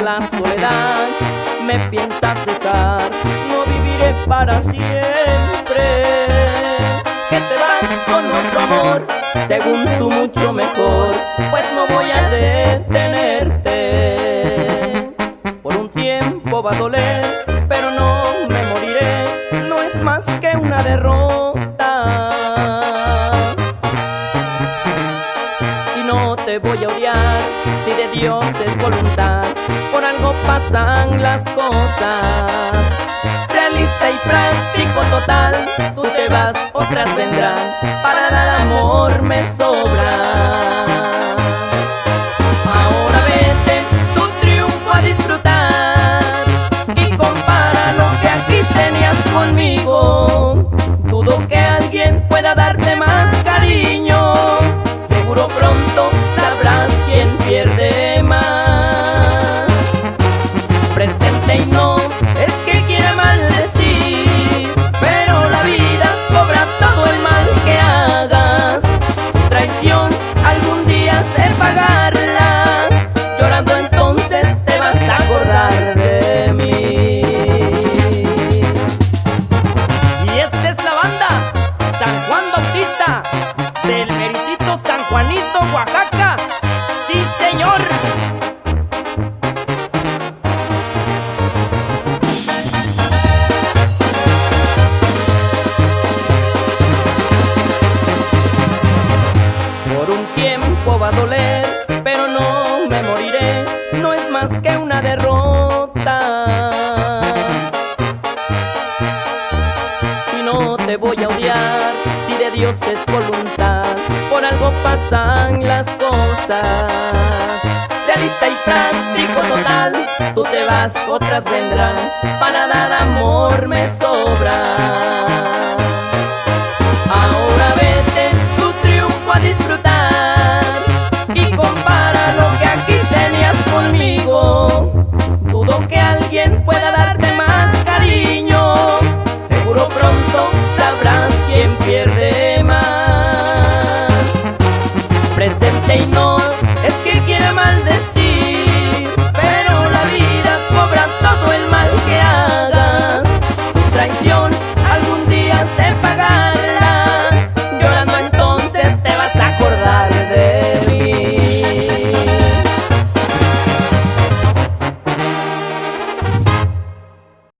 la soledad me piensas dejar, no viviré para siempre. Que te vas con otro amor, según tú mucho mejor, pues no voy a detenerte. Por un tiempo va a doler, pero no me moriré, no es más que una derrota. Y no te voy a odiar, si de Dios es voluntad, por algo pasan las cosas. Realista y práctico total, tú te vas, otras vendrán, para dar amor me sobra. Ahora vete, tu triunfo a disfrutar, y compara lo que aquí tenías conmigo. Dudo que alguien pueda darte más cariño, seguro pronto sabrás quién pierde más. Presente y no es que quiera maldecir, pero la vida cobra todo el mal que hagas. Tu traición algún día has de pagarla, llorando entonces te vas a acordar de mí. Y esta es la banda San Juan Bautista, del meritito San Juanito, Oaxaca. ¡Sí, señor! Por un tiempo va a doler, pero no me moriré, no es más que una derrota. Y no te voy a odiar, si de Dios es voluntad, por algo pasan las cosas. Realista y práctico total, tú te vas, otras vendrán, para dar amor me sobra. Ahora vete, tu triunfo a disfrutar, y compara